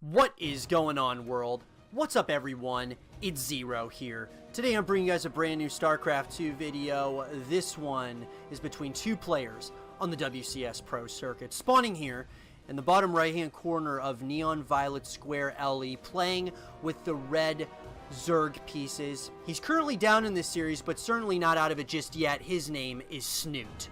What is going on, world? What's up, everyone? It's Zero here. Today I'm bringing you guys a brand new StarCraft 2 video. This one is between two players on the WCS Pro Circuit. Spawning here in the bottom right-hand corner of Neon Violet Square LE, playing with the red Zerg pieces. He's currently down in this series, but certainly not out of it just yet. His name is Snute.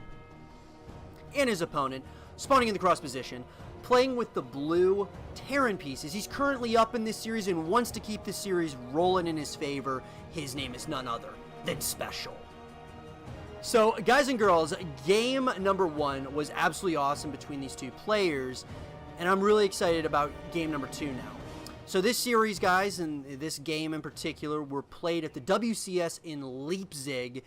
And his opponent, spawning in the cross position, playing with the blue Terran pieces. He's currently up in this series and wants to keep this series rolling in his favor. His name is none other than SpeCial. So, guys and girls, game number one was absolutely awesome between these two players, and I'm really excited about game number two now. So this series, guys, and this game in particular, were played at the WCS in Leipzig,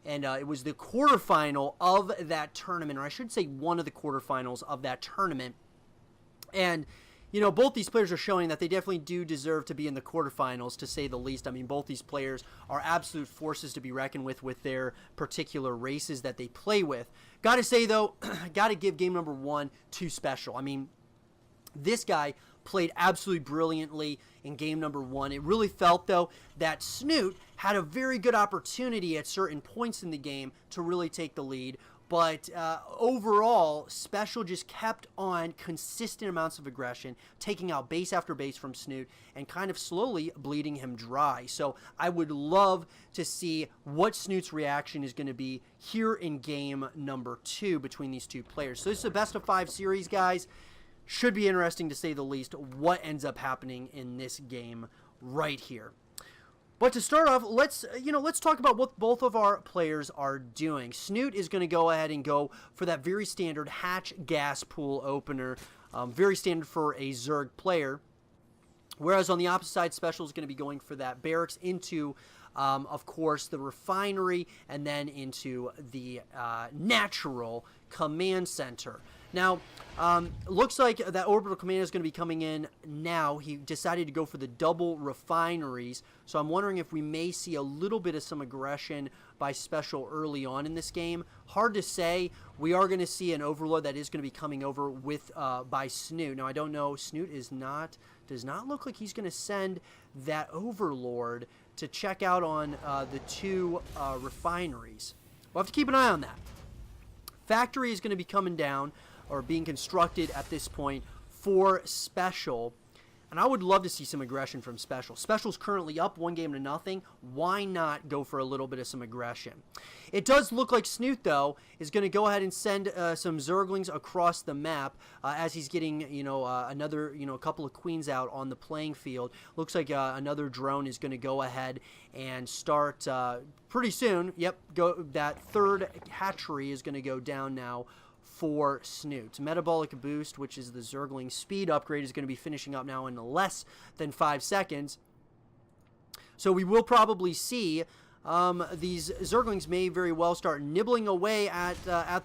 and it was the quarterfinal of that tournament, or I should say one of the quarterfinals of that tournament. And, you know, both these players are showing that they definitely do deserve to be in the quarterfinals, to say the least. I mean, both these players are absolute forces to be reckoned with their particular races that they play with. Gotta say, though, gotta give game number one to SpeCial. I mean, this guy played absolutely brilliantly in game number one. It really felt, though, that Snute had a very good opportunity at certain points in the game to really take the lead. But overall, SpeCial just kept on consistent amounts of aggression, taking out base after base from Snute and kind of slowly bleeding him dry. So I would love to see what Snute's reaction is going to be here in game number two between these two players. So this is a best of 5 series, guys. Should be interesting, to say the least, what ends up happening in this game right here. But to start off, let's talk about what both of our players are doing. Snute is going to go ahead and go for that very standard hatch gas pool opener, very standard for a Zerg player. Whereas on the opposite side, SpeCial is going to be going for that barracks into, of course, the refinery, and then into the natural command center. Now, looks like that orbital command is going to be coming in now. He decided to go for the double refineries, so I'm wondering if we may see a little bit of some aggression by SpeCial early on in this game. Hard to say. We are going to see an overload that is going to be coming over with by Snute. Now, I don't know. Snute does not look like he's going to send that overlord to check out on the two refineries. We'll have to keep an eye on that. Factory is going to be coming down, or being constructed at this point for SpeCial, and I would love to see some aggression from SpeCial. SpeCial's currently up 1-0. Why not go for a little bit of some aggression? It does look like Snute, though, is going to go ahead and send some Zerglings across the map as he's getting, another, a couple of queens out on the playing field. Looks like another drone is going to go ahead and start pretty soon. Yep, that third hatchery is going to go down now for Snute. Metabolic boost, which is the Zergling speed upgrade, is going to be finishing up now in less than 5 seconds. So we will probably see these Zerglings may very well start nibbling away at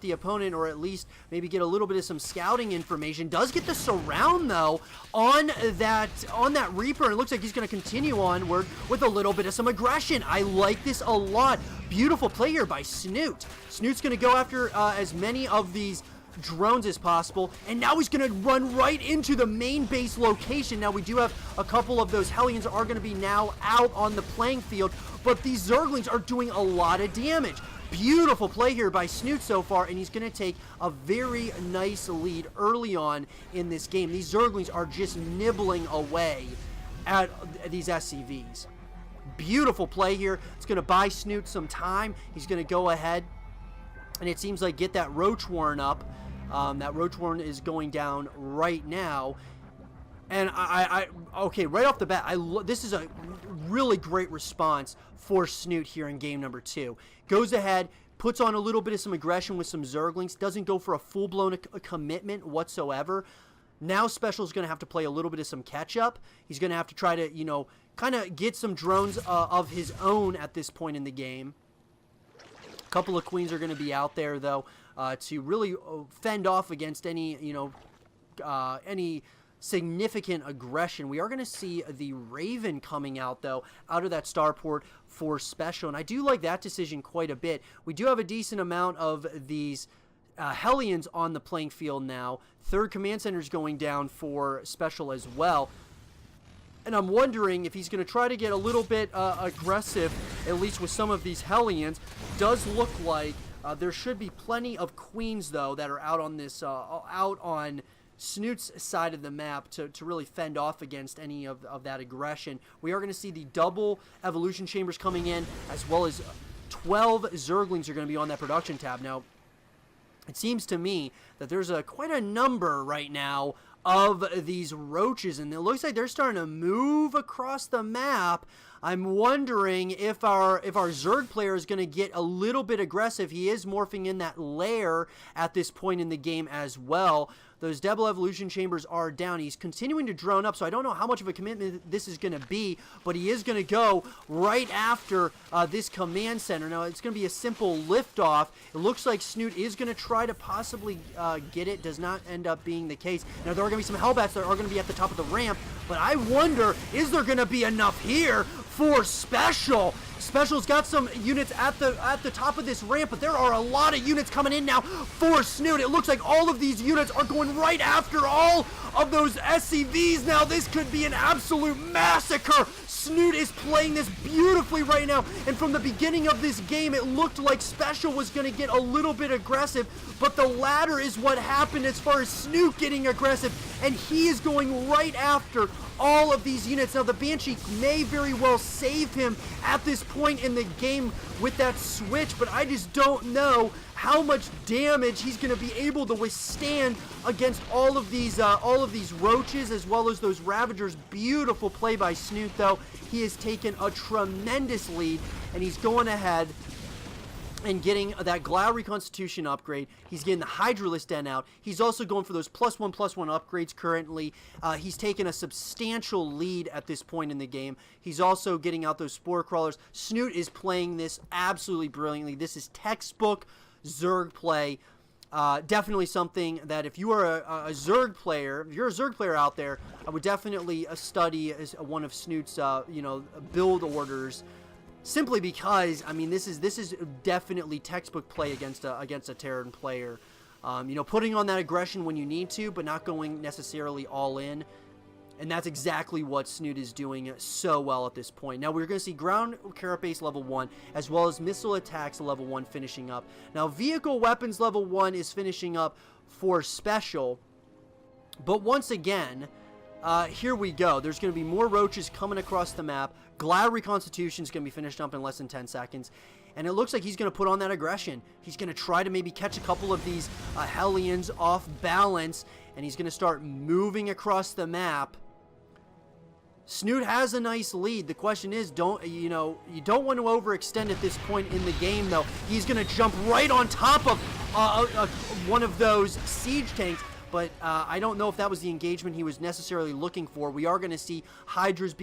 the opponent, or at least maybe get a little bit of some scouting information. Does get the surround, though, on that Reaper, and it looks like he's going to continue onward with a little bit of some aggression. I like this a lot. Beautiful play here by Snute. Snute's going to go after as many of these drones as possible, and now he's going to run right into the main base location. Now we do have a couple of those Hellions are going to be now out on the playing field, but these Zerglings are doing a lot of damage. Beautiful play here by Snute so far, and he's going to take a very nice lead early on in this game. These Zerglings are just nibbling away at these SCVs. Beautiful play here. It's going to buy Snute some time. He's going to go ahead and it seems like get that Roach Warren up. That Roach Warren is going down right now. And okay, right off the bat, this is a really great response for Snute here in game number two. Goes ahead, puts on a little bit of some aggression with some Zerglings, doesn't go for a full-blown commitment whatsoever. Now SpeCial is going to have to play a little bit of some catch-up. He's going to have to try to, kind of get some drones of his own at this point in the game. A couple of queens are going to be out there, though, to really fend off against any, any significant aggression. We are going to see the Raven coming out, though, out of that starport for SpeCial, and I do like that decision quite a bit. We do have a decent amount of these Hellions on the playing field now. Third command center is going down for SpeCial as well. And I'm wondering if he's going to try to get a little bit aggressive, at least with some of these Hellions. Does look like there should be plenty of queens, though, that are out on this, out on Snute's side of the map to really fend off against any of that aggression. We are going to see the double evolution chambers coming in, as well as 12 Zerglings are going to be on that production tab. Now, it seems to me that there's quite a number right now of these roaches, and it looks like they're starting to move across the map. I'm wondering if our Zerg player is going to get a little bit aggressive. He is morphing in that lair at this point in the game as well. Those double evolution chambers are down. He's continuing to drone up, so I don't know how much of a commitment this is going to be, but he is going to go right after this command center. Now, it's going to be a simple liftoff. It looks like Snute is going to try to possibly get it. Does not end up being the case. Now, there are going to be some Hellbats that are going to be at the top of the ramp, but I wonder, is there going to be enough here for SpeCial? SpeCial's got some units at the top of this ramp, but there are a lot of units coming in now for Snute. It looks like all of these units are going right after all of those SCVs. Now, this could be an absolute massacre. Snute is playing this beautifully right now, and from the beginning of this game, it looked like SpeCial was going to get a little bit aggressive, but the latter is what happened as far as Snute getting aggressive, and he is going right after all of these units. Now, the Banshee may very well save him at this point in the game with that switch, but I just don't know how much damage he's going to be able to withstand against all of these roaches, as well as those Ravagers. Beautiful play by Snute, though. He has taken a tremendous lead, and he's going ahead and getting that Glow Reconstitution upgrade. He's getting the Hydralisk Den out. He's also going for those +1/+1 upgrades currently. He's taken a substantial lead at this point in the game. He's also getting out those Spore Crawlers. Snute is playing this absolutely brilliantly. This is textbook Zerg play. Definitely something that if you are a Zerg player, if you're a Zerg player out there, I would definitely study as one of Snute's build orders. Simply because, I mean, this is definitely textbook play against a Terran player. Putting on that aggression when you need to, but not going necessarily all in. And that's exactly what Snute is doing so well at this point. Now, we're going to see ground carapace level 1, as well as missile attacks level 1 finishing up. Now, vehicle weapons level 1 is finishing up for SpeCial. But once again, here we go. There's going to be more roaches coming across the map. Glad Reconstitution is going to be finished up in less than 10 seconds. And it looks like he's going to put on that aggression. He's going to try to maybe catch a couple of these Hellions off balance. And he's going to start moving across the map. Snute has a nice lead. The question is, you don't want to overextend at this point in the game, though. He's going to jump right on top of one of those siege tanks. But I don't know if that was the engagement he was necessarily looking for. We are going to see Hydras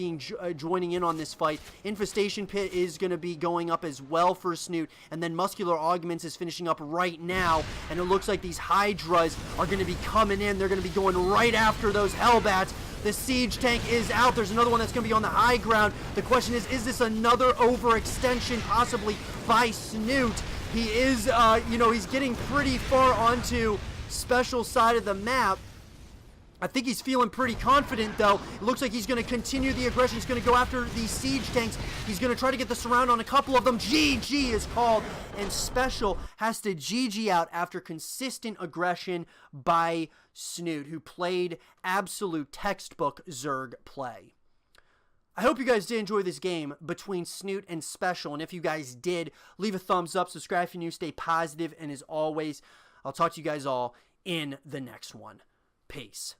joining in on this fight. Infestation Pit is going to be going up as well for Snute. And then Muscular Augments is finishing up right now. And it looks like these Hydras are going to be coming in. They're going to be going right after those Hellbats. The siege tank is out. There's another one that's going to be on the high ground. The question is this another overextension possibly by Snute? He is, he's getting pretty far onto SpeCial side of the map. I think he's feeling pretty confident, though. It looks like he's going to continue the aggression. He's going to go after these siege tanks. He's going to try to get the surround on a couple of them. GG is called, and SpeCial has to GG out after consistent aggression by Snute, who played absolute textbook Zerg play. I hope you guys did enjoy this game between Snute and SpeCial, and if you guys did, leave a thumbs up, subscribe if you're new, stay positive, and as always, I'll talk to you guys all in the next one. Peace.